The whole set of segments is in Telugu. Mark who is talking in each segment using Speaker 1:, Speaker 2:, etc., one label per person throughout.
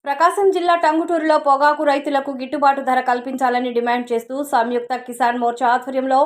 Speaker 1: ప్రకాశం జిల్లా టంగుటూరులో పొగాకు రైతులకు గిట్టుబాటు ధర కల్పించాలని డిమాండ్ చేస్తూ సంయుక్త కిసాన్ మోర్చా ఆధ్వర్యంలో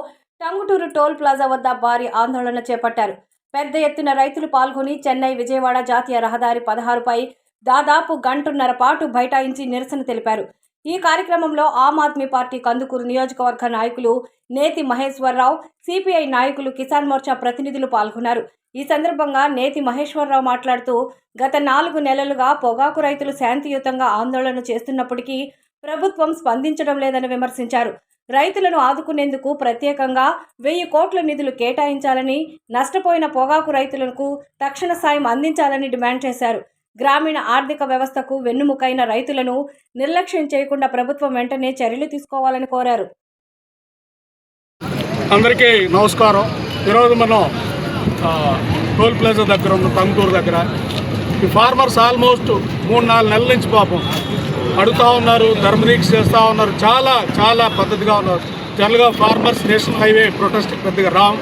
Speaker 1: టంగుటూరు టోల్ ప్లాజా వద్ద భారీ ఆందోళన చేపట్టారు. పెద్ద ఎత్తున రైతులు పాల్గొని చెన్నై విజయవాడ జాతీయ రహదారి 16పై దాదాపు గంటన్నర పాటు బైఠాయించి నిరసన తెలిపారు. ఈ కార్యక్రమంలో ఆమ్ ఆద్మీ పార్టీ కందుకూరు నియోజకవర్గ నాయకులు నేతి మహేశ్వరరావు, సిపిఐ నాయకులు, కిసాన్ మోర్చా ప్రతినిధులు పాల్గొన్నారు. ఈ సందర్భంగా నేతి మహేశ్వరరావు మాట్లాడుతూ గత 4 నెలలుగా పొగాకు రైతులు శాంతియుతంగా ఆందోళన చేస్తున్నప్పటికీ ప్రభుత్వం స్పందించడం లేదని విమర్శించారు. రైతులను ఆదుకునేందుకు ప్రత్యేకంగా 1000 కోట్ల నిధులు కేటాయించాలని, నష్టపోయిన పొగాకు రైతులకు తక్షణ సాయం అందించాలని డిమాండ్ చేశారు. గ్రామీణ ఆర్థిక వ్యవస్థకు వెన్నుముకైన రైతులను నిర్లక్ష్యం చేయకుండా ప్రభుత్వం వెంటనే చర్యలు తీసుకోవాలని కోరారు.
Speaker 2: అందరికీ నమస్కారం. ఈరోజు మనం టోల్ ప్లాజా దగ్గర ఉన్న టంగుటూరు దగ్గర ఈ ఫార్మర్స్ ఆల్మోస్ట్ 3-4 నెలల నుంచి పాపం అడుగుతూ ఉన్నారు, ధర్మదీక్ష చేస్తూ ఉన్నారు. చాలా పద్ధతిగా ఉన్నారు. జనరల్గా ఫార్మర్స్ నేషనల్ హైవే ప్రొటెస్ట్ పెద్దగా రావు.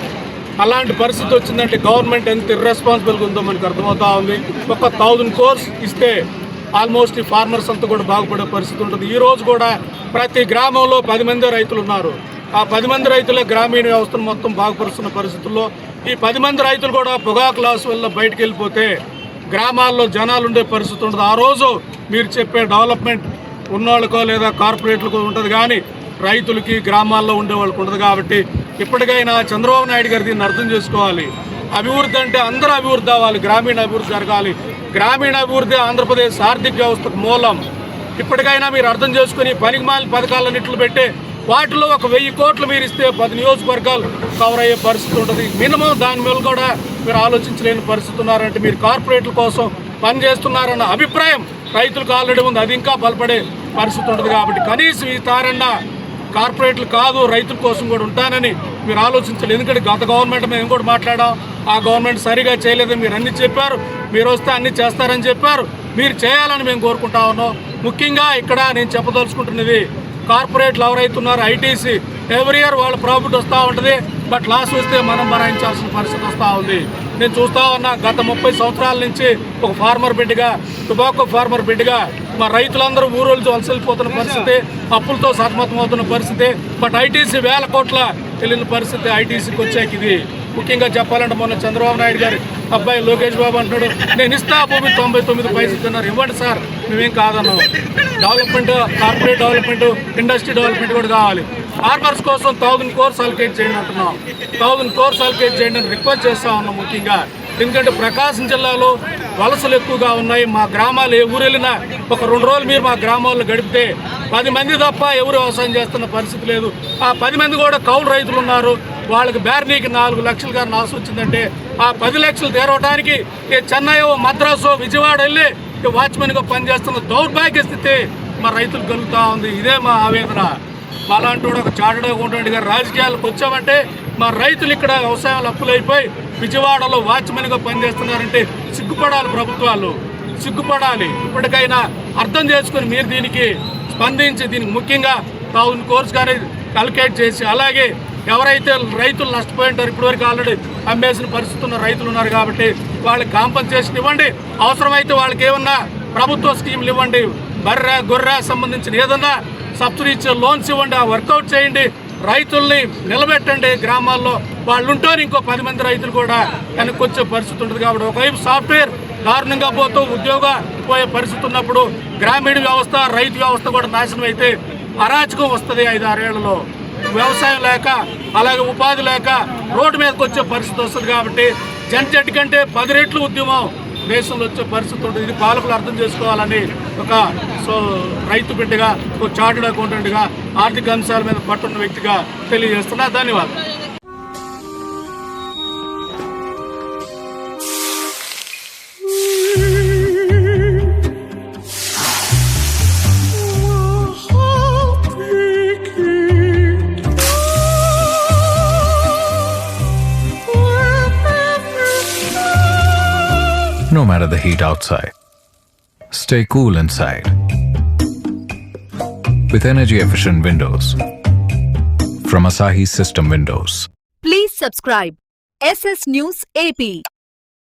Speaker 2: అలాంటి పరిస్థితి వచ్చిందంటే గవర్నమెంట్ ఎంత ఇర్రెస్పాన్సిబుల్గా ఉందో మనకు అర్థమవుతూ ఉంది. ఒక 1000 కోర్స్ ఇస్తే ఆల్మోస్ట్ ఈ ఫార్మర్స్ అంతా కూడా బాగుపడే పరిస్థితి ఉంటుంది. ఈరోజు కూడా ప్రతి గ్రామంలో 10 మంది రైతులు ఉన్నారు. ఆ 10 మంది రైతుల గ్రామీణ వ్యవస్థను మొత్తం బాగుపరుస్తున్న పరిస్థితుల్లో ఈ 10 మంది రైతులు కూడా పొగాకు లాస్ వల్ల బయటకు వెళ్ళిపోతే గ్రామాల్లో జనాలు ఉండే పరిస్థితి ఉంటుంది. ఆ రోజు మీరు చెప్పే డెవలప్మెంట్ ఉన్నవాళ్ళకో లేదా కార్పొరేట్లకో ఉంటుంది, కానీ రైతులకి గ్రామాల్లో ఉండే వాళ్ళకి ఉండదు. కాబట్టి ఇప్పటికైనా చంద్రబాబు నాయుడు గారు దీన్ని అర్థం చేసుకోవాలి. అభివృద్ధి అంటే అందరూ అభివృద్ధి అవ్వాలి, గ్రామీణ అభివృద్ధి జరగాలి. గ్రామీణ అభివృద్ధి ఆంధ్రప్రదేశ్ ఆర్థిక వ్యవస్థకు మూలం. ఇప్పటికైనా మీరు అర్థం చేసుకుని పనికిమాలిన పథకాలన్నింటిలో పెట్టే వాటిలో ఒక 1000 కోట్లు మీరు ఇస్తే 10 నియోజకవర్గాలు కవర్ అయ్యే పరిస్థితి ఉంటుంది. మినిమం దాని మీద కూడా మీరు ఆలోచించలేని పరిస్థితి ఉన్నారంటే మీరు కార్పొరేట్ల కోసం పనిచేస్తున్నారన్న అభిప్రాయం రైతులకు ఆల్రెడీ ఉంది. అది ఇంకా బలపడే పరిస్థితి ఉంటుంది. కాబట్టి కనీసం ఈ తారన్నా కార్పొరేట్లు కాదు, రైతుల కోసం కూడా ఉంటానని మీరు ఆలోచించాలి. ఎందుకంటే గత గవర్నమెంట్ మేము కూడా మాట్లాడాం, ఆ గవర్నమెంట్ సరిగా చేయలేదని మీరు అన్ని చెప్పారు. మీరు వస్తే అన్ని చేస్తారని చెప్పారు. మీరు చేయాలని మేము కోరుకుంటా ఉన్నాం. ముఖ్యంగా ఇక్కడ నేను చెప్పదలుచుకుంటున్నది, కార్పొరేట్లు ఎవరైతే ఉన్నారో ఐటీసీ ఎవ్రీ ఇయర్ వాళ్ళ ప్రాఫిట్ వస్తూ ఉంటుంది, బట్ లాస్ వస్తే మనం భరాయించాల్సిన పరిస్థితి వస్తూ ఉంది. నేను చూస్తూ ఉన్నా గత 30 సంవత్సరాల నుంచి ఒక ఫార్మర్ బిడ్డగా, టొబాకో ఫార్మర్ బిడ్డగా మా రైతులందరూ ఊరోళ్ళు వలసలిపోతున్న పరిస్థితి, అప్పులతో సతమతమవుతున్న పరిస్థితి. బట్ ఐటీసీ 1000 కోట్ల వెళ్ళిన పరిస్థితి ఐటీసీకి వచ్చాక ఇది. ముఖ్యంగా చెప్పాలంటే మొన్న చంద్రబాబు నాయుడు గారి అబ్బాయి లోకేష్ బాబు అంటున్నాడు, నేను ఇస్తా భూమి 99 పైసలు తిన్నారు, ఇవ్వండి సార్, మేమేం కాదన్నాం. Development, corporate development, industry development కూడా కావాలి. ఫార్మర్స్ కోసం 1000 కోర్స్ అలొకేట్ చేయండి అంటున్నాం. 1000 కోర్స్ అలొకేట్ చేయండి అని రిక్వెస్ట్ చేస్తూ ఉన్నాం. ముఖ్యంగా ఎందుకంటే ప్రకాశం జిల్లాలో వలసలు ఎక్కువగా ఉన్నాయి. మా గ్రామాలు ఏ ఊరు వెళ్ళినా ఒక 2 రోజులు మీరు మా గ్రామాల్లో గడిపితే 10 మంది తప్ప ఎవరు వ్యవసాయం చేస్తున్న పరిస్థితి లేదు. ఆ 10 మంది కూడా కౌలు రైతులు ఉన్నారు. వాళ్ళకి బేర్నీకి 4 లక్షలు గారు నాశ వచ్చిందంటే ఆ 10 లక్షలు తీరవడానికి చెన్నై, మద్రాసు, విజయవాడ వెళ్ళి వాచ్మెన్గా పనిచేస్తున్న దౌర్భాగ్య స్థితి మా రైతులు కలుగుతూ ఉంది. ఇదే మా ఆవేదన. అలాంటి ఒక చార్టెడ్ అకౌంటెంట్ గారు రాజకీయాలకు వచ్చామంటే మా రైతులు ఇక్కడ వ్యవసాయంలో అప్పులైపోయి విజయవాడలో వాచ్మెన్గా పనిచేస్తున్నారంటే సిగ్గుపడాలి, ప్రభుత్వాలు సిగ్గుపడాలి. ఇప్పటికైనా అర్థం చేసుకుని మీరు దీనికి స్పందించి దీనికి ముఖ్యంగా 1000 కోర్స్ కానీ అలొకేట్ చేసి, అలాగే ఎవరైతే రైతులు నష్టపోయి ఉంటారు, ఇప్పటివరకు ఆల్రెడీ అమ్మేసిన పరిస్థితి ఉన్న రైతులు ఉన్నారు కాబట్టి వాళ్ళకి కాంపన్సేషన్ ఇవ్వండి. అవసరమైతే వాళ్ళకి ఏమన్నా ప్రభుత్వ స్కీములు ఇవ్వండి. బర్రె గొర్రె సంబంధించిన ఏదన్నా సబ్సిడీ ఇచ్చే లోన్స్ ఇవ్వండి. ఆ వర్కౌట్ చేయండి, రైతుల్ని నిలబెట్టండి. గ్రామాల్లో వాళ్ళు ఉంటారు, ఇంకో 10 మంది రైతులు కూడా వెనక్కి వచ్చే పరిస్థితి ఉంటుంది. కాబట్టి ఒకవైపు సాఫ్ట్వేర్ దారుణంగా పోతూ ఉద్యోగ పోయే పరిస్థితి ఉన్నప్పుడు గ్రామీణ వ్యవస్థ, రైతు వ్యవస్థ కూడా నాశనం అయితే అరాచకం వస్తుంది. 5-6 ఏళ్లలో వ్యవసాయం లేక, అలాగే ఉపాధి లేక రోడ్డు మీదకి వచ్చే పరిస్థితి వస్తుంది. కాబట్టి జనజెట్ కంటే 10 రెట్లు ఉద్యమం దేశంలో వచ్చే పరిస్థితి ఉంటుంది. ఇది పాలకులు అర్థం చేసుకోవాలని ఒక రైతు బిడ్డగా, ఒక చార్టెడ్ అకౌంటెంట్గా, ఆర్థిక అంశాల మీద పట్టున్న వ్యక్తిగా తెలియజేస్తున్నా. ధన్యవాదాలు.
Speaker 3: No matter the heat outside, stay cool inside with energy-efficient windows from Asahi System Windows.
Speaker 4: Please subscribe SS News AP.